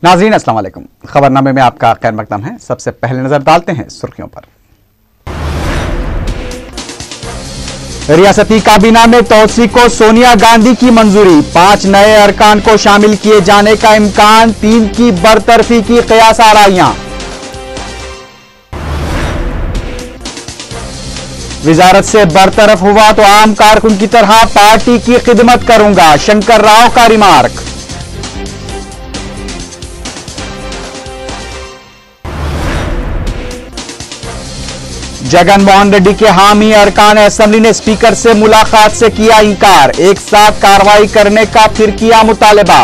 नाज़रीन अस्सलाम वालेकुम। खबरनामे में आपका खैर मकदम है। सबसे पहले नजर डालते हैं सुर्खियों पर। रियासती काबीना में तोसी को सोनिया गांधी की मंजूरी, 5 नए अरकान को शामिल किए जाने का इम्कान, 3 की बरतरफी की कयास आराइयां। विजारत से बरतरफ हुआ तो आम कारकुन की तरह पार्टी की खिदमत करूंगा, शंकर राव का रिमार्क। जगनमोहन रेड्डी के हामी अरकान असेंबली ने स्पीकर से मुलाकात से किया इंकार, एक साथ कार्रवाई करने का फिर किया मुतालबा।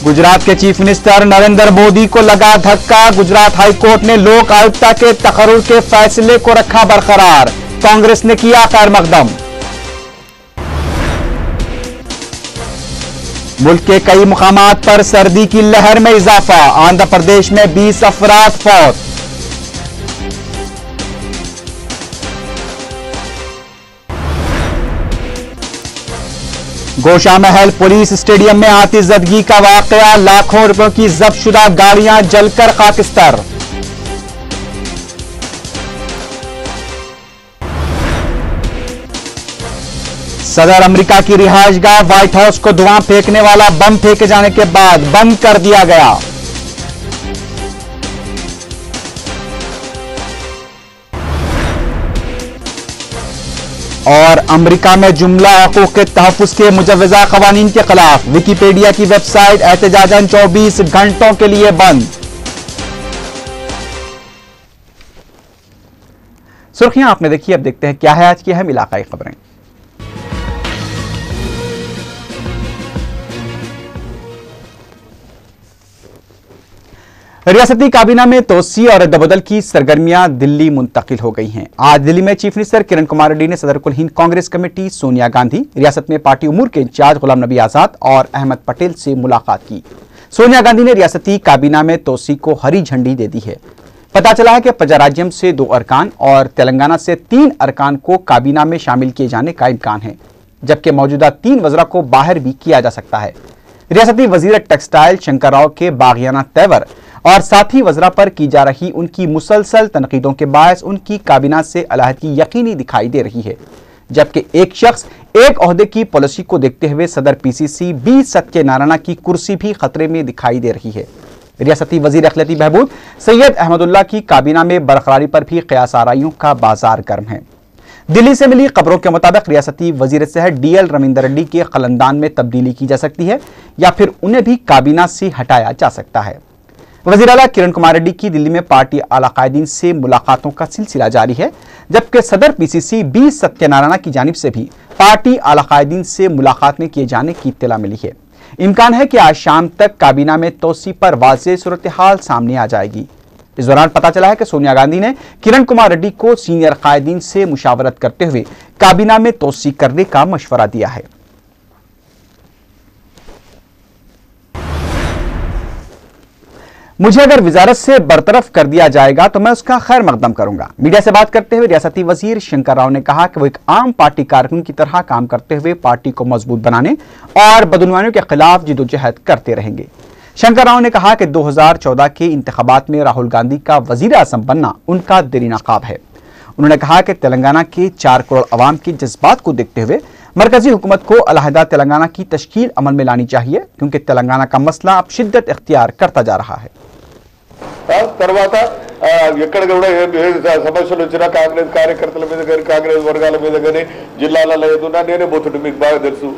गुजरात के चीफ मिनिस्टर नरेंद्र मोदी को लगा धक्का, गुजरात हाईकोर्ट ने लोक आयुक्ता के तकर्रुर के फैसले को रखा बरकरार, कांग्रेस ने किया खैर मकदम। मुल्क के कई मुकामात पर सर्दी की लहर में इजाफा, आंध्र प्रदेश में 20 अफराद फौत। गोशा महल पुलिस स्टेडियम में आतिशज़दगी का वाकया, लाखों रुपयों की जब्तशुदा गाड़ियां जलकर खाकिस्तर। सदर अमेरिका की रिहाइशगाह व्हाइट हाउस को धुआं फेंकने वाला बम फेंके जाने के बाद बंद कर दिया गया। और अमेरिका में जुमला हकूक के तहफ़्फ़ुज़ के मुजव्वज़ा क़वानीन के खिलाफ विकिपीडिया की वेबसाइट एहतजाजन 24 घंटों के लिए बंद। सुर्खियां आपने देखी, अब देखते हैं क्या है आज की अहम इलाकाई खबरें। रियासती काबीना में तोसी और रद्दबदल की सरगर्मियां दिल्ली मुंतकिल हो गई हैं। आज दिल्ली में चीफ मिनिस्टर किरण कुमार रेड्डी ने सदर कुल हिंद कांग्रेस कमेटी सोनिया गांधी, रियासत में पार्टी उमूर के इंचार्ज गुलाम नबी आजाद और अहमद पटेल से मुलाकात की। सोनिया गांधी ने रियासती काबीना में तोसी को हरी झंडी दे दी है। पता चला है कि पंजाराज्यम से 2 अरकान और तेलंगाना से 3 अरकान को काबीना में शामिल किए जाने का इम्कान है, जबकि मौजूदा 3 वज़रा को बाहर भी किया जा सकता है। रियासती वजीर टेक्सटाइल शंकर राव के बागियाना तेवर और साथी वज़रा पर की जा रही उनकी मुसलसल तनकीदों के बायस उनकी काबीना से अलहदगी यकीनी दिखाई दे रही है, जबकि एक शख्स एक ओहदे की पॉलिसी को देखते हुए सदर पीसीसी बी सत्यनारायण की कुर्सी भी खतरे में दिखाई दे रही है। रियासती वजीर अखिलती बहबूद सैयद अहमदुल्ला की काबीना में बरकरारी पर भी कयास आराइयों का बाजार गर्म है। दिल्ली से मिली खबरों के मुताबिक रियासती वजीर सेहत डीएल रविंदर रेड्डी के खलंदान में तब्दीली की जा सकती है या फिर उन्हें भी काबीना से हटाया जा सकता है। वज़ीर आला किरण कुमार रेड्डी की दिल्ली में पार्टी आला कायदीन से मुलाकातों का सिलसिला जारी है, जबकि सदर पीसीसी बी सत्यनारायण की जानिब से भी पार्टी आला कायदीन से मुलाकात किए जाने की इत्तला मिली है। इम्कान है कि आज शाम तक काबीना में तोसी पर वाज़ेह सूरत हाल सामने आ जाएगी। इस दौरान पता चला है कि सोनिया गांधी ने किरण कुमार रेड्डी को सीनियर कायदीन से मुशावरत करते हुए काबीना में तोसी करने का मशवरा दिया है। मुझे अगर विजारत से बरतरफ कर दिया जाएगा तो मैं उसका खैर मकदम करूंगा। मीडिया से बात करते हुए रियासती वजीर शंकर राव ने कहा कि वो एक आम पार्टी कारकुन की तरह काम करते हुए पार्टी को मजबूत बनाने और बदनवानियों के खिलाफ जिदोजहद करते रहेंगे। शंकर राव ने कहा कि 2014 के इंतखाबात में राहुल गांधी का वजीर आज़म बनना उनका देरीना ख्वाब है। उन्होंने कहा कि तेलंगाना के 4 करोड़ अवाम के जज्बात को देखते हुए मरकजी हुकूमत को अलहदा तेलंगाना की तश्कील अमल में लानी चाहिए, क्योंकि तेलंगाना का मसला अब शिद्दत इख्तियार करता जा रहा है। తర్వాత ఎక్కడ కూడా సమస్యలు వచ్చినా కాంగ్రెస్ కార్యకర్తల మీద కానీ కాంగ్రెస్ వర్గాల మీద కానీ జిల్లాలలో ఏదున్నా నేనే పోతుంటే మీకు బాగా తెలుసు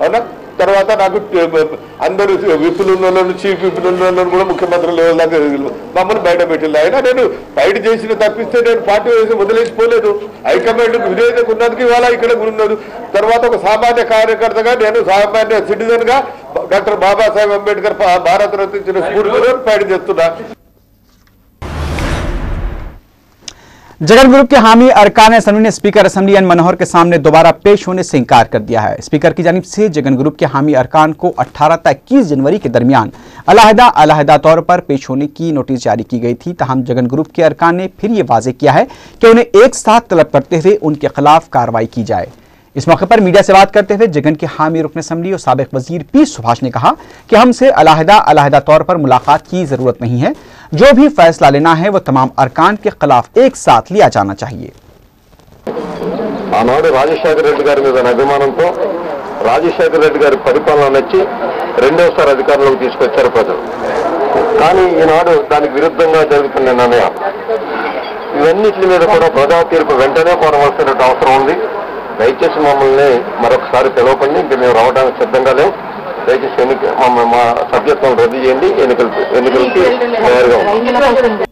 అవునా। తర్వాత నాకు అందరూ విప్పులు చీఫ్ విప్పులు కూడా ముఖ్యమంత్రి లెవెల్ దాకా మమ్మల్ని బయట పెట్టింది. అయినా నేను బయట చేసిన తప్పిస్తే నేను పార్టీ వేసి వదిలేసిపోలేదు. హైకమాండ్ విధేయత ఉన్నందుకు ఇవాళ ఇక్కడ ఉన్నది. తర్వాత ఒక సామాన్య కార్యకర్తగా నేను సామాన్య సిటిజన్ గా డాక్టర్ బాబాసాహెబ్ అంబేద్కర్ భారత రత్న ఇచ్చిన స్ఫూర్తితో ఫైట్ చేస్తున్నా। जगन ग्रुप के हामी अरकान असेंबली ने स्पीकर असेंबली एन मनोहर के सामने दोबारा पेश होने से इंकार कर दिया है। स्पीकर की जानिब से जगन ग्रुप के हामी अरकान को 18 से 21 जनवरी के दरमियान अलहदा तौर पर पेश होने की नोटिस जारी की गई थी। तहम जगन ग्रुप के अरकान ने फिर ये वाज़ेह किया है कि उन्हें एक साथ तलब करते हुए उनके खिलाफ कार्रवाई की जाए। इस मौके पर मीडिया से बात करते हुए जगन के हामी रुकन असम्बली और साबिक वजीर पी सुभाष ने कहा कि हमसे अलहदा तौर पर मुलाकात की जरूरत नहीं है। जो भी फैसला लेना है वो तमाम अरकान के खिलाफ एक साथ लिया जाना चाहिए। ఆనాడు రాజశేఖర రెడ్డి గారి మీద అభిమానంతో రాజశేఖర రెడ్డి గారి పరిపాలన నచ్చి రెండోసారి అధికారంలోకి తీసుకొచ్చారు ప్రజలు. కానీ ఈనాడు దానికి విరుద్ధంగా జరుగుతున్న నిర్ణయం ఇవన్నిటి మీద కూడా ప్రజా తీర్పు వెంటనే కోరవలసిన అవసరం ఉంది. దయచేసి మమ్మల్ని మరొకసారి పిలవకండి, ఇంకా మేము రావడానికి సిద్ధంగా లేవు. దయచేసి మా సభ్యత్వం రద్దు చేయండి, ఎన్నికలకి తయారుగా ఉన్నాం.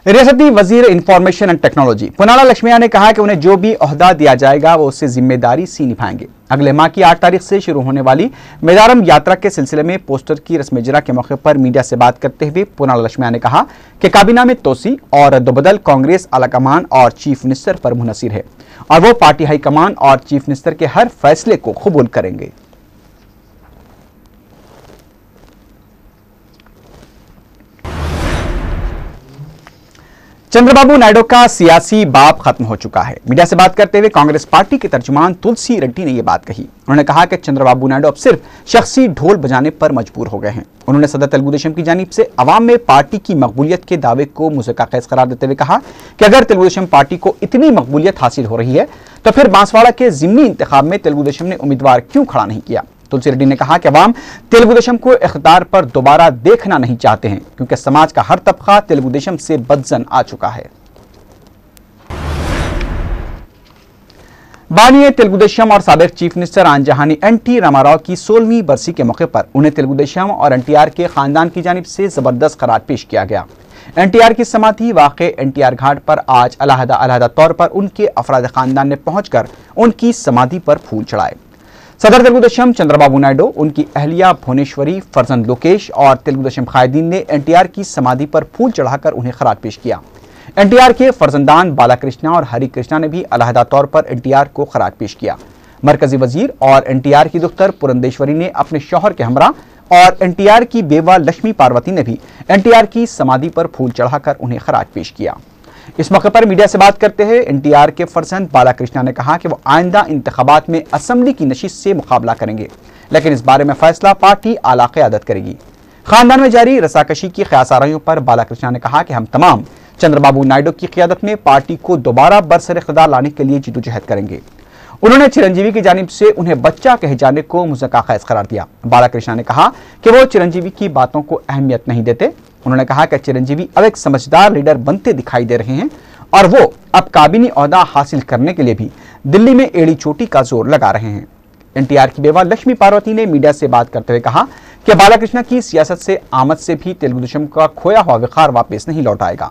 रियासती वजीर इंफॉर्मेशन एंड टेक्नोलॉजी पुनाला लक्ष्मिया ने कहा कि उन्हें जो भी ओहदा दिया जाएगा वो उससे जिम्मेदारी से निभाएंगे। अगले माह की 8 तारीख से शुरू होने वाली मेदारम यात्रा के सिलसिले में पोस्टर की रस्म इजरा के मौके पर मीडिया से बात करते हुए पुनाला लक्ष्मिया ने कहा कि काबीना में तोसी और रद्दोबदल कांग्रेस आलाकमान और चीफ मिनिस्टर पर मुनहसिर है और वो पार्टी हाईकमान और चीफ मिनिस्टर के हर फैसले को कबूल करेंगे। चंद्रबाबू नायडू का सियासी बाप खत्म हो चुका है। मीडिया से बात करते हुए कांग्रेस पार्टी के तर्जुमान तुलसी रेड्डी ने यह बात कही। उन्होंने कहा कि चंद्रबाबू नायडू अब सिर्फ शख्सी ढोल बजाने पर मजबूर हो गए हैं। उन्होंने सदर तेलुगु देशम की जानिब से अवाम में पार्टी की मकबूलियत के दावे को मुज़क्क़ा करार देते हुए कहा कि अगर तेलुगु देशम पार्टी को इतनी मकबूलियत हासिल हो रही है तो फिर बांसवाड़ा के ज़िमनी इंतखाब में तेलुगु देशम ने उम्मीदवार क्यों खड़ा नहीं किया। तुलसी रेड्डी ने कहा कि अवाम तेलुगु देशम को इख्तियार पर दोबारा देखना नहीं चाहते हैं क्योंकि समाज का हर तबका तेलुगु देशम से बदजन आ चुका है। बानिए तेलुगु देशम और साबिक चीफ मिनिस्टर आनजहानी एनटी रामाराव की 16वीं बरसी के मौके पर उन्हें तेलुगु देशम और एनटीआर के खानदान की जानिब से जबरदस्त खराज पेश किया गया। एनटीआर की समाधि वाक़े एनटीआर घाट पर आज अलहदा तौर पर उनके अफराद खानदान ने पहुंचकर उनकी समाधि पर फूल चढ़ाए। सदर तेलुगु देशम चंद्रबाबू नायडू, उनकी अहलिया भुवनेश्वरी, फर्जंद लोकेश और तेलुगु देशम कायदीन ने एनटीआर की समाधि पर फूल चढ़ाकर उन्हें खराज पेश किया। एनटीआर के फर्जंदान बालाकृष्णा और हरि कृष्णा ने भी अलहदा तौर पर एनटीआर को खराज पेश किया। मरकजी वजीर और एनटीआर की दुख्तर पुरंदेश्वरी ने अपने शौहर के हमरा और एनटीआर की बेवा लक्ष्मी पार्वती ने भी एनटीआर की समाधि पर फूल चढ़ाकर उन्हें खराज पेश किया। इस मौके पर मीडिया से बात करते हुए एनटीआर के फर्जंद बालाकृष्णा ने कहा कि वो आइंदा इंतखाबात में असम्बली की नशिस्त से मुकाबला करेंगे, लेकिन इस बारे में फैसला पार्टी आला क़यादत करेगी। खानदान में जारी रसाकशी की क़यासाराइयों पर बालाकृष्णा ने कहा कि हम तमाम चंद्रबाबू नायडू की क़यादत में पार्टी को दोबारा बरसर इक़्तिदार लाने के लिए जिद्दोजहद करेंगे। उन्होंने चिरंजीवी की जानिब से उन्हें बच्चा कहे जाने को मुज़क्क़ा करार दिया। बालाकृष्णा ने कहा कि वो चिरंजीवी की बातों को अहमियत नहीं देते। उन्होंने कहा कि चिरंजीवी अब एक समझदार लीडर बनते दिखाई दे रहे हैं और वो अब काबीनी ओहदा हासिल करने के लिए भी दिल्ली में एड़ी चोटी का जोर लगा रहे हैं। एनटीआर की बेवा लक्ष्मी पार्वती ने मीडिया से बात करते हुए कहा कि बालाकृष्णा की सियासत से आमद से भी तेलुगु देशम का खोया हुआ विखार वापस नहीं लौट आएगा।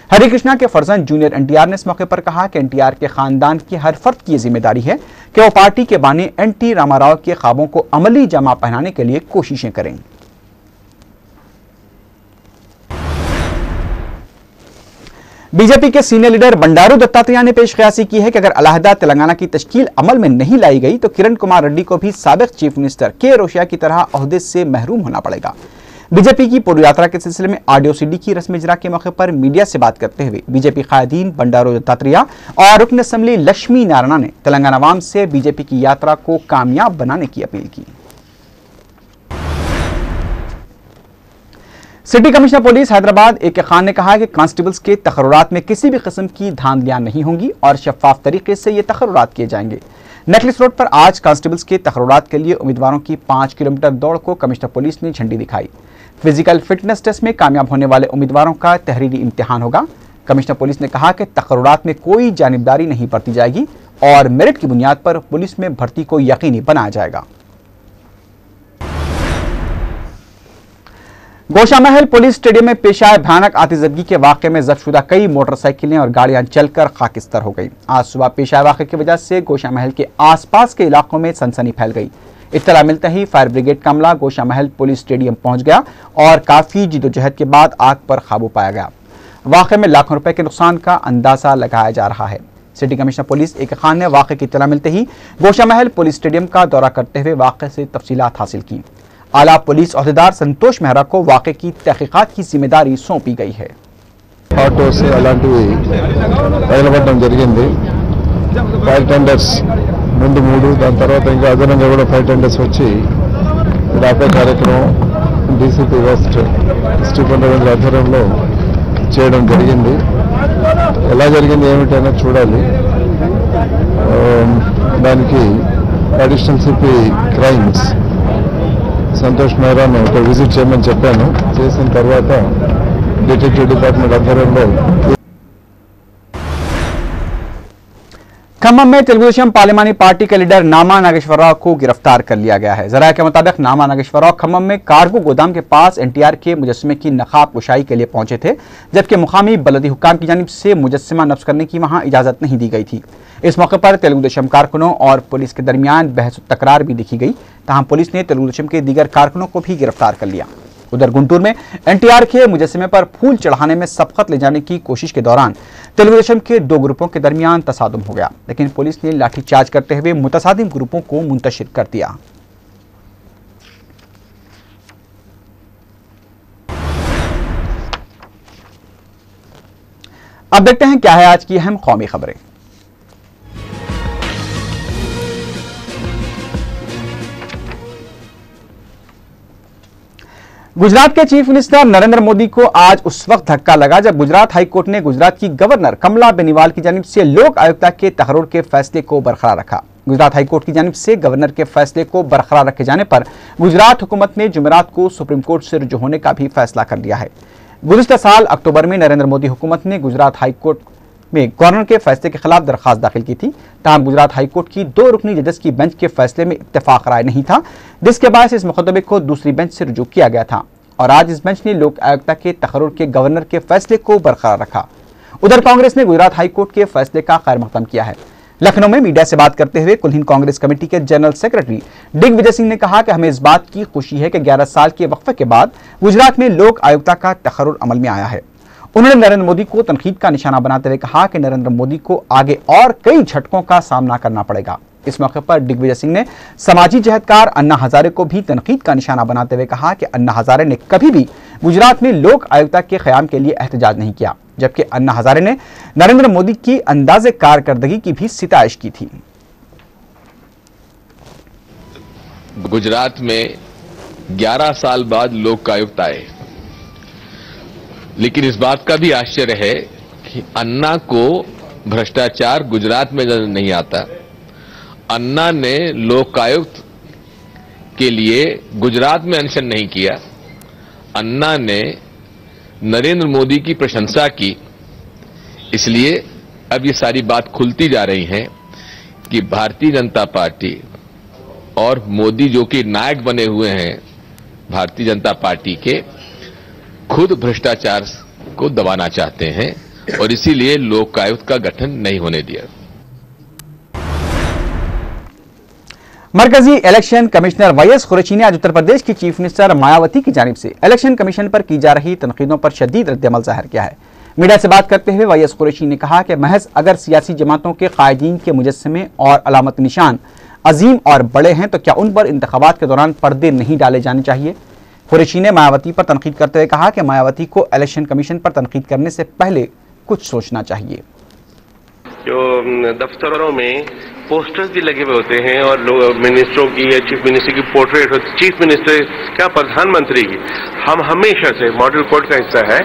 हरि कृष्णा के फर्जंद जूनियर एनटीआर ने इस मौके पर कहा कि एनटीआर के खानदान की हर फर्द की जिम्मेदारी है कि वो पार्टी के बानी एनटी रामाराव के ख्वाबों को अमली जामा पहनाने के लिए कोशिशें करें। बीजेपी के सीनियर लीडर बंडारू दत्तात्रेय ने पेशकयासी की है कि अगर अलहदा तेलंगाना की तश्कील अमल में नहीं लाई गई तो किरण कुमार रेड्डी को भी साबिक चीफ मिनिस्टर के रोशिया की तरह ओहदे से महरूम होना पड़ेगा। बीजेपी की पूर्व यात्रा के सिलसिले में ऑडियो सीडी की रस्म इजरा के मौके पर मीडिया से बात करते हुए बीजेपी कायदीन बंडारू दत्तात्रेय और रुकन असम्बली लक्ष्मी नारायण ने तेलंगाना अवाम से बीजेपी की यात्रा को कामयाब बनाने की अपील की। सिटी कमिश्नर पुलिस हैदराबाद ए के खान ने कहा कि कांस्टेबल्स के तकर्रुरात में किसी भी किस्म की धांधलियां नहीं होंगी और शफाफ तरीके से ये तकर्रुरात किए जाएंगे। नेकलेस रोड पर आज कांस्टेबल्स के तकर्रुरात के लिए उम्मीदवारों की 5 किलोमीटर दौड़ को कमिश्नर पुलिस ने झंडी दिखाई। फिजिकल फिटनेस टेस्ट में कामयाब होने वाले उम्मीदवारों का तहरीरी इम्तिहान होगा। कमिश्नर पुलिस ने कहा कि तकर्रुरात में कोई जानिबदारी नहीं बरती जाएगी और मेरिट की बुनियाद पर पुलिस में भर्ती को यकीनी बनाया जाएगा। गोशामहल पुलिस स्टेडियम में पेश आए भयानक आतिशबाजी के वाक़े में जब्तशुदा कई मोटरसाइकिलें और गाड़ियां जलकर खाकिस्तर हो गई। आज सुबह पेश आए वाक़े की वजह से गोशामहल के आसपास के इलाकों में सनसनी फैल गई। इत्तला मिलते ही फायर ब्रिगेड का अमला गोशामहल पुलिस स्टेडियम पहुंच गया और काफी जिद्दोजहद के बाद आग पर काबू पाया गया। वाक़े में लाखों रुपए के नुकसान का अंदाजा लगाया जा रहा है। सिटी कमिश्नर पुलिस ए के खान ने वाक़े की इत्तला मिलते ही गोशामहल पुलिस स्टेडियम का दौरा करते हुए वाक़े से तफसीलात हासिल की। आला पुलिस ओहदेदार संतोष मेहरा को वाक़े की तहकीकात की जिम्मेदारी सौंपी गई है। ఆటోస్ అలాంటివి తగలబడడం జరిగింది. ఫైర్ టెండర్స్ ముందు 3, దాని తర్వాత ఇంకా అదనంగా కూడా ఫైర్ టెండర్స్ వచ్చి ఆపే కార్యక్రమం డీసీపీ వెస్ట్ స్టీఫెన్ రవీంద్ర ఆధ్వర్యంలో చేయడం జరిగింది. ఎలా జరిగింది ఏమిటైనా చూడాలి. దానికి అడిషనల్ సిపి క్రైమ్స్ సంతోష్ మెహరాను ఒక విజిట్ చేయమని చెప్పాను. చేసిన తర్వాత డిటెక్టివ్ డిపార్ట్మెంట్ ఆధ్వర్యంలో खम्मम में तेलुगुदेशम पार्लिमानी पार्टी के लीडर नामा नागेश्वरराव को गिरफ्तार कर लिया गया है। जराये के मुताबिक नामा नागेश्वरराव खम्मम में कार्गो गोदाम के पास एनटीआर के मुजस्समे की नकाब कुशाई के लिए पहुंचे थे, जबकि मुकामी बलदी हुक्काम की जानिब से मुजस्समा नफ्स करने की वहां इजाजत नहीं दी गई थी। इस मौके पर तेलुगुदेशम कारकुनों और पुलिस के दरमियान बहस तकरार भी दिखी गई। तहम पुलिस ने तेलुगुदेशम के दीगर कारकुनों को भी गिरफ्तार कर लिया। उधर गुंटूर में एनटीआर के मुजस्समे पर फूल चढ़ाने में सबकत ले जाने की कोशिश के दौरान तेलुगुदेशम के 2 ग्रुपों के दरमियान तसादुम हो गया, लेकिन पुलिस ने लाठीचार्ज करते हुए मुतसादिम ग्रुपों को मुंतशिर कर दिया। अब देखते हैं क्या है आज की अहम कौमी खबरें। गुजरात के चीफ मिनिस्टर नरेंद्र मोदी को आज उस वक्त धक्का लगा जब गुजरात हाईकोर्ट ने गुजरात की गवर्नर कमला बेनीवाल की जानिब से लोक आयुक्ता के तकर्रुर के फैसले को बरकरार रखा। गुजरात हाईकोर्ट की जानिब से गवर्नर के फैसले को बरकरार रखे जाने पर गुजरात हुकूमत ने जुमेरात को सुप्रीम कोर्ट से रुजू होने का भी फैसला कर लिया है। गुज़िश्ता साल अक्टूबर में नरेंद्र मोदी हुकूमत ने गुजरात हाईकोर्ट में गवर्नर के फैसले के खिलाफ दरखास्त दाखिल की थी। तमाम गुजरात हाईकोर्ट की 2 रुकनी जजेस की बेंच के फैसले में इत्तेफाक राय नहीं था, जिसके बाद इस मुकदमे को दूसरी बेंच से रुजू किया गया था और आज इस बेंच ने लोक आयुक्ता के तकर्रुर के गवर्नर के फैसले को बरकरार रखा। उधर कांग्रेस ने गुजरात हाईकोर्ट के फैसले का खैर मकदम किया है। लखनऊ में मीडिया से बात करते हुए कुल हिंद कांग्रेस कमेटी के जनरल सेक्रेटरी दिग्विजय सिंह ने कहा कि हमें इस बात की खुशी है कि 11 साल के वक्फे के बाद गुजरात में लोक आयुक्ता का तकर्रुर अमल में आया है। उन्होंने नरेंद्र मोदी को तनकीद का निशाना बनाते हुए कहा कि नरेंद्र मोदी को आगे और कई झटकों का सामना करना पड़ेगा। इस मौके पर दिग्विजय सिंह ने समाजी जहदकार अन्ना हजारे को भी तनकीद का निशाना बनाते हुए कहा कि अन्ना हजारे ने कभी भी गुजरात में लोक आयुक्ता के क़याम के लिए एहतजाज नहीं किया, जबकि अन्ना हजारे ने नरेंद्र मोदी की अंदाज़े कारकर्दगी की भी सिताइश की थी। गुजरात में 11 साल बाद लोक आयुक्त आए, लेकिन इस बात का भी आश्चर्य है कि अन्ना को भ्रष्टाचार गुजरात में नहीं आता। अन्ना ने लोकायुक्त के लिए गुजरात में अनशन नहीं किया। अन्ना ने नरेंद्र मोदी की प्रशंसा की। इसलिए अब ये सारी बात खुलती जा रही है कि भारतीय जनता पार्टी और मोदी जो कि नायक बने हुए हैं भारतीय जनता पार्टी के, खुद भ्रष्टाचार को दबाना चाहते हैं और इसीलिए लोकायुक्त का गठन नहीं होने दिया। मरकजी इलेक्शन कमिश्नर वाईएस कुरैशी ने आज उत्तर प्रदेश की चीफ मिनिस्टर मायावती की जानिब से इलेक्शन कमीशन पर की जा रही तनकीदों पर शदीद रद्दअमल जाहिर किया है। मीडिया से बात करते हुए वाईएस कुरैशी ने कहा कि महज अगर सियासी जमातों के कायदीन के मुजस्समे और अलामत निशान अजीम और बड़े हैं तो क्या उन पर इंतखाबात के दौरान पर्दे नहीं डाले जाने चाहिए। कुरैशी ने मायावती पर तनकीद करते हुए कहा कि मायावती को इलेक्शन कमीशन पर तनकीद करने से पहले कुछ सोचना चाहिए। जो दफ्तरों में पोस्टर्स भी लगे हुए होते हैं और मिनिस्टरों की या चीफ मिनिस्टर की पोर्ट्रेट होती है, चीफ मिनिस्टर क्या प्रधानमंत्री की, हम हमेशा से मॉडल कोड का हिस्सा है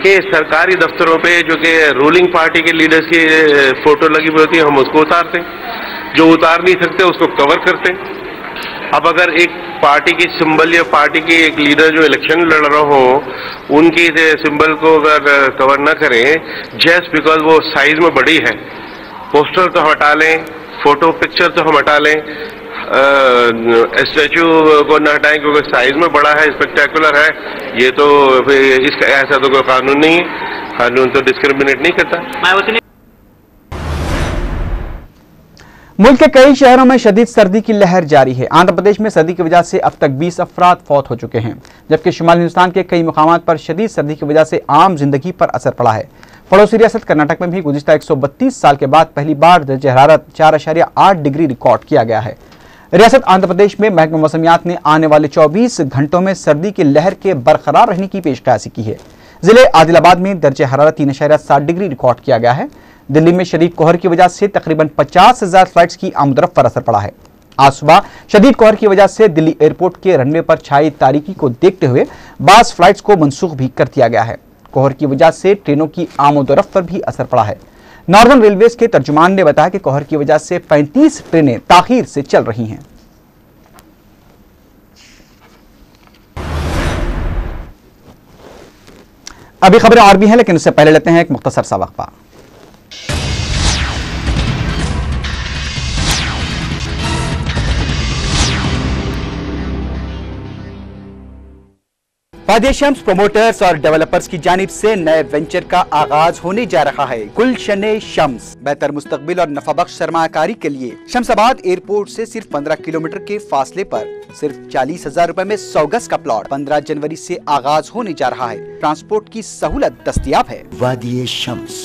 कि सरकारी दफ्तरों पे जो कि रूलिंग पार्टी के लीडर्स की फोटो लगी हुई होती है हम उसको उतारते हैं, जो उतार नहीं सकते उसको कवर करते हैं। अब अगर एक पार्टी की सिंबल या पार्टी के एक लीडर जो इलेक्शन लड़ रहा हो उनकी सिंबल को अगर कवर न करें जस्ट बिकॉज वो साइज में बड़ी है, पोस्टर तो हटा लें, फोटो पिक्चर तो हम हटा लें, स्टैचू को न हटाएं क्योंकि साइज में बड़ा है, स्पेक्टेकुलर है, ये तो इसका ऐसा तो कोई कानून नहीं है, कानून तो डिस्क्रिमिनेट नहीं करता। मुल्क के कई शहरों में शदीद सर्दी की लहर जारी है। आंध्र प्रदेश में सर्दी की वजह से अब तक 20 अफराद फौत हो चुके हैं, जबकि शुमाली हिंदुस्तान के कई मुकामात पर शदीद सर्दी की वजह से आम जिंदगी पर असर पड़ा है। पड़ोसी रियासत कर्नाटक में भी गुज़िश्ता 132 साल के बाद पहली बार दर्जे हरारत 4.8 डिग्री रिकॉर्ड किया गया है। रियासत आंध्र प्रदेश में महकमा मौसमियात ने आने वाले 24 घंटों में सर्दी की लहर के बरकरार रहने की पेशकशी की है, जिले आदिलाबाद में दर्जे हरारत 3.7 डिग्री रिकॉर्ड किया गया है। दिल्ली में शदीद कोहर की वजह से तकरीबन 50,000 फ्लाइट्स की आमदरफ्त पर असर पड़ा है। आज सुबह शदीद कोहर की वजह से दिल्ली एयरपोर्ट के रनवे पर छाई तारीकी को देखते हुए बास फ्लाइट्स को मंसूख भी कर दिया गया है। कोहर की वजह से ट्रेनों की आमदोरफ्त पर भी असर पड़ा है। नॉर्दर्न रेलवेज के तर्जुमान ने बताया कि कोहर की वजह से 35 ट्रेनें ताखीर से चल रही हैं। अभी खबरें और भी हैं, लेकिन उससे पहले लेते हैं एक मुख्तसर सा वक्फा। वादी शम्स प्रमोटर्स और डेवलपर्स की जानिब से नए वेंचर का आगाज होने जा रहा है। गुलशने शम्स बेहतर मुस्तकबिल और नफाबख्श सरमायाकारी के लिए शमसाबाद एयरपोर्ट से सिर्फ 15 किलोमीटर के फासले पर सिर्फ 40,000 रुपए में 100 गज का प्लॉट 15 जनवरी से आगाज होने जा रहा है। ट्रांसपोर्ट की सहूलत दस्तयाब है। वादी शम्स।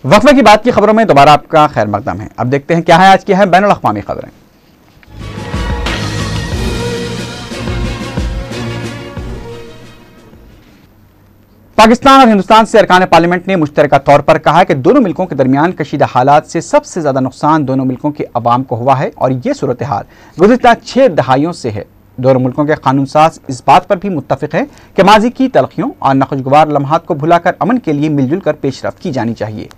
वक्फे की बात की खबरों में दोबारा आपका खैर मकदम है। अब देखते हैं क्या है आज की है बैनुल अक़वामी खबरें। पाकिस्तान और हिंदुस्तान से अरकान पार्लियामेंट ने मुश्तरका तौर पर कहा है कि दोनों मुल्कों के दरमियान कशीदा हालात से सबसे ज्यादा नुकसान दोनों मुल्कों के अवाम को हुआ है और ये सूरत हाल गुज़िश्ता 6 दहाइयों से है। दोनों मुल्कों के कानून साज इस बात पर भी मुत्तफिक है कि माजी की तलखियों और नाखुशगवार लम्हात को भुलाकर अमन के लिए मिलजुल कर पेशरफ्त की जानी चाहिए।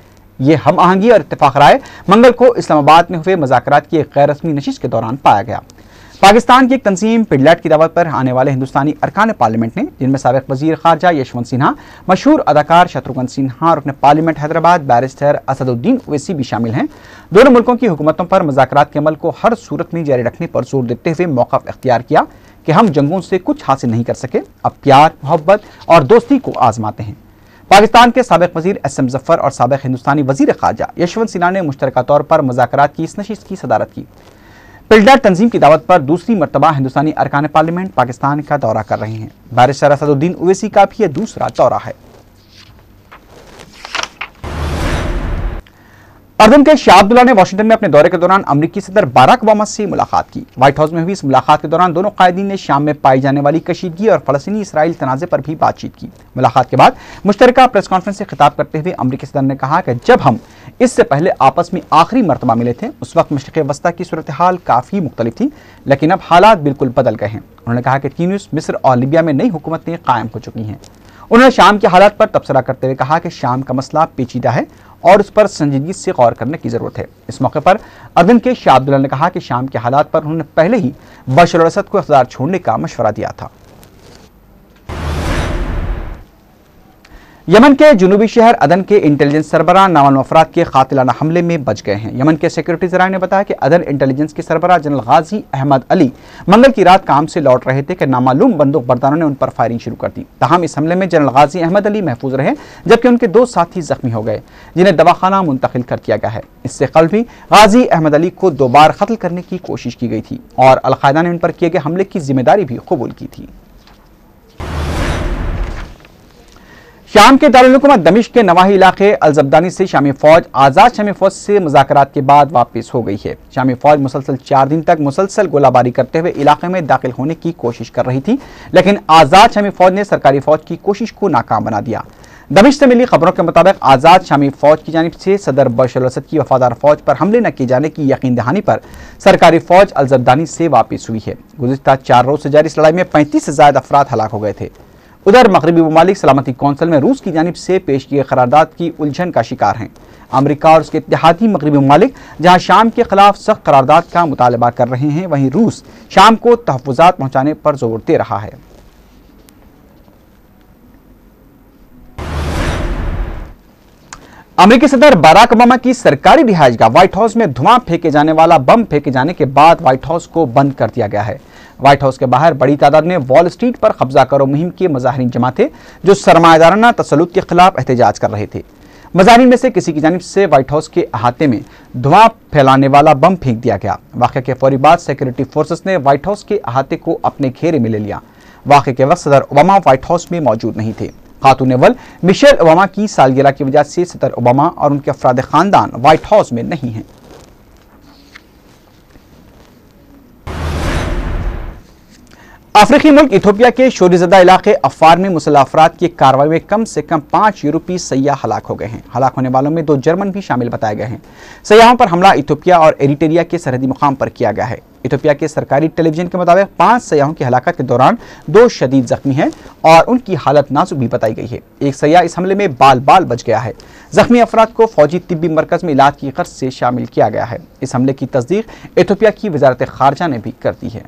ये हम आहंगी और इत्तेफाक राय मंगल को इस्लामाबाद में हुए मुज़ाकरात की एक गैर रस्मी नशिश के दौरान पाया गया। पाकिस्तान की एक तंजीम पिडलैट की दावत पर आने वाले हिंदुस्तानी अरकान पार्लियामेंट ने, जिनमें साबिक वजीर खारजा यशवंत सिन्हा, मशहूर अदाकार शत्रुघ्न सिन्हा और अपने पार्लियामेंट हैदराबाद बैरिस्टर असदुद्दीन ओवैसी भी शामिल हैं, दोनों मुल्कों की हुकूमतों पर मुज़ाकरात के अमल को हर सूरत में जारी रखने पर जोर देते हुए मौक़िफ़ इख्तियार किया कि हम जंगों से कुछ हासिल नहीं कर सके, अब प्यार, मोहब्बत और दोस्ती को आजमाते हैं। पाकिस्तान के साबिक वजीर एस एम ज़फ़र और साबिक हिंदुस्तानी वजीर खारजा यशवंत सिन्हा ने मुश्तरका तौर पर मुज़ाकरात की इस नशिस्त की सदारत की। पिलडैट तंजीम की दावत पर दूसरी मरतबा हिंदुस्तानी अरकान पार्लियामेंट पाकिस्तान का दौरा कर रहे हैं। बैरिस्टर असदुद्दीन ओवैसी का भी यह दूसरा दौरा है। अर्दन के शाह अब्दुल्ला ने वाशिंगटन में अपने दौरे के दौरान अमरीकी सदर बराक ओबामा से मुलाकात की। व्हाइट हाउस में हुई इस मुलाकात के दौरान दोनों कायदीन ने शाम में पाई जाने वाली कशीदगी और फलस्तीनी इसराइल तनाज़े पर भी बातचीत की। मुलाकात के बाद मुश्तरका प्रेस कॉन्फ्रेंस से खिताब करते हुए अमरीकी सदर ने कहा कि जब हम इससे पहले आपस में आखिरी मरतबा मिले थे उस वक्त मशरिक़ वस्ता की सूरत हाल काफ़ी मुख्तलिफ थी, लेकिन अब हालात बिल्कुल बदल गए हैं। उन्होंने कहा कि ट्यूनिस, मिस्र और लीबिया में नई हुकूमतें कायम हो चुकी हैं। उन्होंने शाम के हालात पर तबसरा करते हुए कहा कि शाम का मसला पेचीदा है और उस पर संजीदगी से गौर करने की जरूरत है। इस मौके पर अर्दन के शाह अब्दुल्ला ने कहा कि शाम के हालात पर उन्होंने पहले ही बशर अल-असद को इख्तियार छोड़ने का मशवरा दिया था। यमन के जुनूबी शहर अदन के इंटेलिजेंस सरबराह नामालूम अफराद के कातिलाना हमले में बच गए हैं। यमन के सिक्योरिटी ज़राए ने बताया कि अदन इंटेलिजेंस के सरबराह जनरल गाजी अहमद अली मंगल की रात काम से लौट रहे थे कि नामालूम बंदूक बरदारों ने उन पर फायरिंग शुरू कर दी। ताहम इस हमले में जनरल गाजी अहमद अली महफूज रहे, जबकि उनके 2 साथी जख्मी हो गए, जिन्हें दवाखाना मुंतकिल कर दिया गया है। इससे कल भी गाजी अहमद अली को 2 बार कत्ल करने की कोशिश की गई थी और अल-कायदा ने उन पर किए गए हमले की जिम्मेदारी भी कबूल की थी। शाम के दारुल हुकूमत दमिश्क के नवाही इलाके अल-ज़ब्दानी से शामी फौज आज़ाद शामी फौज से मुज़ाकरात के बाद वापस हो गई है। शामी फौज मुसलसल 4 दिन तक मुसलसल गोलाबारी करते हुए इलाके में दाखिल होने की कोशिश कर रही थी, लेकिन आज़ाद शामी फौज ने सरकारी फौज की कोशिश को नाकाम बना दिया। दमिश्क से मिली खबरों के मुताबिक आज़ाद शामी फौज की जानिब से सदर बशर अल-असद की वफादार फौज पर हमले न किए जाने की यकीन दहानी पर सरकारी फौज अल-ज़ब्दानी से वापस हुई है। गुज़िश्ता 4 रोज से जारी इस लड़ाई में 35 से ज़्यादा अफराद हलाक हो गए थे। उधर मगरबी ममालिक सलामती कौंसिल में रूस की जानिब से पेश किए करारदाद की उलझन का शिकार हैं। अमेरिका और उसके इत्तेहादी मगरबी ममालिक जहां शाम के खिलाफ सख्त करारदाद का मुतालबा कर रहे हैं, वहीं रूस शाम को तहफ़्फ़ुज़ात पहुंचाने पर जोर दे रहा है। अमेरिकी सदर बराक ओबामा की सरकारी रिहाइशगाह व्हाइट हाउस में धुआं फेंके जाने वाला बम फेंके जाने के बाद व्हाइट हाउस को बंद कर दिया गया है। व्हाइट हाउस के बाहर बड़ी तादाद में वॉल स्ट्रीट पर कब्जा करो मुहिम के मुजाहिरीन जमा थे, जो सरमायादाराना तसल्लुत के खिलाफ एहतजाज कर रहे थे। मुजाहिरीन में से किसी की जानिब से व्हाइट हाउस के अहाते में धुआं फैलाने वाला बम फेंक दिया गया। वाक़े के फौरी बाद सिक्योरिटी फोर्सेस ने व्हाइट हाउस के अहाते को अपने घेरे में ले लिया। वाक़े के वक्त सदर ओबामा व्हाइट हाउस में मौजूद नहीं थे। खातून अव्वल मिशेल ओबामा की सालगिरह की वजह से सदर ओबामा और उनके अफराद खानदान व्हाइट हाउस में नहीं हैं। अफ्रीकी मुल्क इथियोपिया के शोरीज़दा इलाके अफार में मुसल्लह अफराद की कार्रवाई में कम से कम 5 यूरोपीय सयाह हलाक हो गए हैं। हलाक होने वालों में 2 जर्मन भी शामिल बताए गए हैं। सयाहों पर हमला इथियोपिया और एरिट्रिया के सरहदी मुकाम पर किया गया है। इथियोपिया के सरकारी टेलीविजन के मुताबिक 5 सयाहों की हलाकत के दौरान 2 शदीद जख्मी हैं और उनकी हालत नाजुक भी बताई गई है। एक सयाह इस हमले में बाल बाल बच गया है। जख्मी अफराद को फौजी तिब्बी मरकज में इलाज की गर्ज से शामिल किया गया है। इस हमले की तस्दीक इथियोपिया की वजारत खारजा ने भी कर दी है।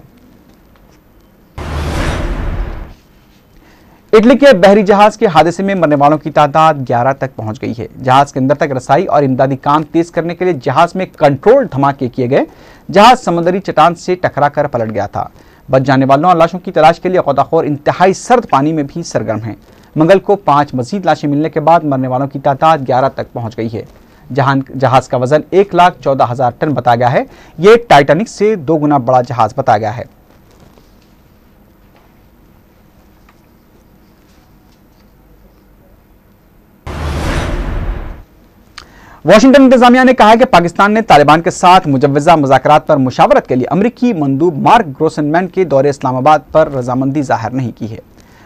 इटली के बहरी जहाज के हादसे में मरने वालों की तादाद 11 तक पहुंच गई है। जहाज के अंदर तक रसाई और इमदादी काम तेज करने के लिए जहाज में कंट्रोल धमाके किए गए। जहाज समुद्री चट्टान से टकराकर पलट गया था। बच जाने वालों और लाशों की तलाश के लिए गोताखोर इंतहाई सर्द पानी में भी सरगर्म हैं। मंगल को 5 मजीद लाशें मिलने के बाद मरने वालों की तादाद 11 तक पहुंच गई है। जहाज का वजन 1,14,000 टन बताया गया है। ये टाइटैनिक से 2 गुना बड़ा जहाज बताया गया है। वाशिंगटन इंतजामिया ने कहा है कि पाकिस्तान ने तालिबान के साथ मुजव्वजा मुज़ाकरात पर मुशावरत के लिए अमरीकी मंदूब मार्क ग्रोसनमैन के दौरे इस्लामाबाद पर रजामंदी जाहिर नहीं की है।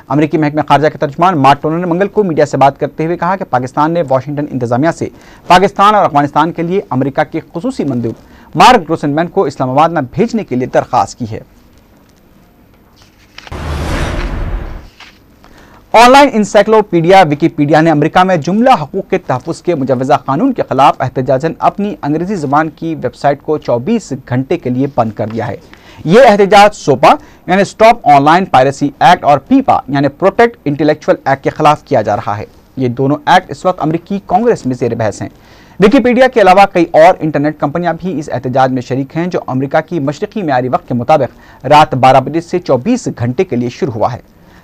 अमरीकी महकमे खारजा के तर्जुमान मार्क टोनर ने मंगल को मीडिया से बात करते हुए कहा कि पाकिस्तान ने वाशिंगटन इंतजामिया से पाकिस्तान और अफगानिस्तान के लिए अमरीका के खुसूसी मंदूब मार्क ग्रोसनमैन को इस्लामाबाद में भेजने के लिए दरख्वास्त की है। ऑनलाइन इंसाइक्लोपीडिया विकीपीडिया ने अमेरिका में जुमला हकूक के तहफ़्फ़ुज़ के मुजव्वज़ा कानून के खिलाफ एहतजाजन अपनी अंग्रेजी ज़बान की वेबसाइट को 24 घंटे के लिए बंद कर दिया है। ये एहतजाज सोपा यानी स्टॉप ऑनलाइन पायरेसी एक्ट और पीपा यानी प्रोटेक्ट इंटेलेक्चुअल एक्ट के खिलाफ किया जा रहा है। ये दोनों एक्ट इस वक्त अमरीकी कांग्रेस में ज़ेर बहस हैं। विकीपीडिया के अलावा कई और इंटरनेट कंपनियां भी इस एहतजाज में शरीक हैं, जो अमरीका की मशरिकी मेयारी वक्त के मुताबिक रात 12 बजे से 24 घंटे के लिए शुरू हुआ है।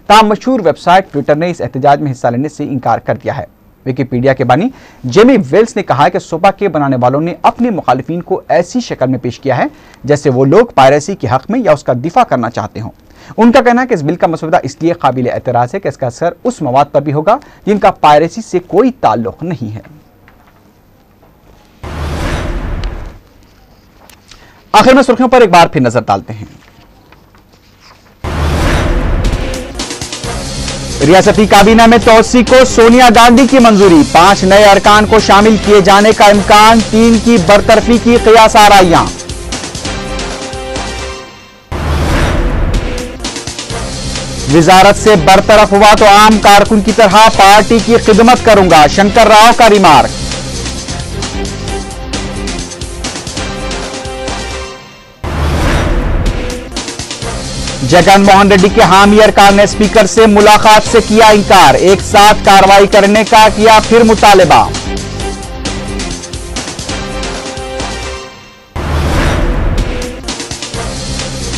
ताम मशहूर वेबसाइट ट्विटर ने इस एहतजाज में हिस्सा लेने से इनकार कर दिया है। विकीपीडिया के बानी जेमी वेल्स ने कहा है कि सोपा के बनाने वालों ने अपने मुखालिफिन को ऐसी शक्ल में पेश किया है जैसे वो लोग पायरेसी के हक में या उसका दिफा करना चाहते हों। उनका कहना है कि इस बिल का मसौदा इसलिए काबिल एतराज है कि इसका असर उस मवाद पर भी होगा जिनका पायरेसी से कोई ताल्लुक नहीं है। आखिर में सुर्खियों पर एक बार फिर नजर डालते हैं। रियासती काबीना में तोसी को सोनिया गांधी की मंजूरी, 5 नए अरकान को शामिल किए जाने का इम्कान, 3 की बरतरफी की क़ियास आराइयां। विजारत से बरतरफ हुआ तो आम कारकुन की तरह पार्टी की खिदमत करूंगा, शंकर राव का रिमार्क। जगन मोहन रेड्डी के हामी अरकान ने स्पीकर से मुलाकात से किया इनकार, एक साथ कार्रवाई करने का किया फिर मुतालबा।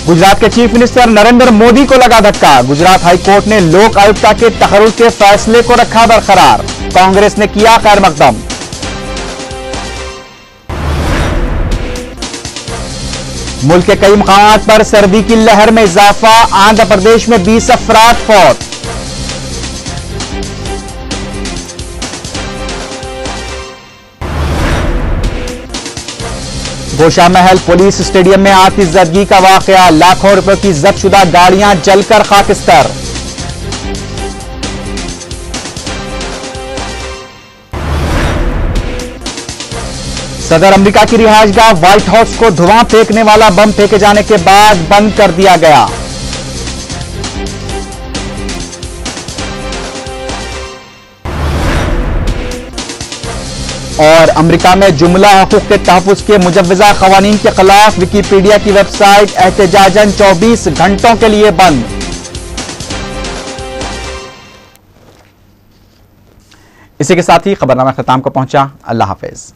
गुजरात के चीफ मिनिस्टर नरेंद्र मोदी को लगा धक्का, गुजरात हाई कोर्ट ने लोक आयुक्ता के तखर्रुज के फैसले को रखा बरकरार, कांग्रेस ने किया खैर मकदम। मुल्क के कई मकामात पर सर्दी की लहर में इजाफा, आंध्र प्रदेश में 20 अफराद फौत। गोशा महल पुलिस स्टेडियम में आतिशज़दगी का वाकया, लाखों रुपए की जब्तशुदा गाड़ियां जलकर खाकिस्तर। सदर अमेरिका की रिहायशगाह व्हाइट हाउस को धुआं फेंकने वाला बम फेंके जाने के बाद बंद कर दिया गया। और अमेरिका में जुमला हकूक के तहफ़्फ़ुज़ के मुजव्वज़ा क़वानीन के खिलाफ विकीपीडिया की वेबसाइट एहतजाजन 24 घंटों के लिए बंद। इसी के साथ ही खबरनामा ख़त्म को पहुंचा। अल्लाह हाफ़िज़।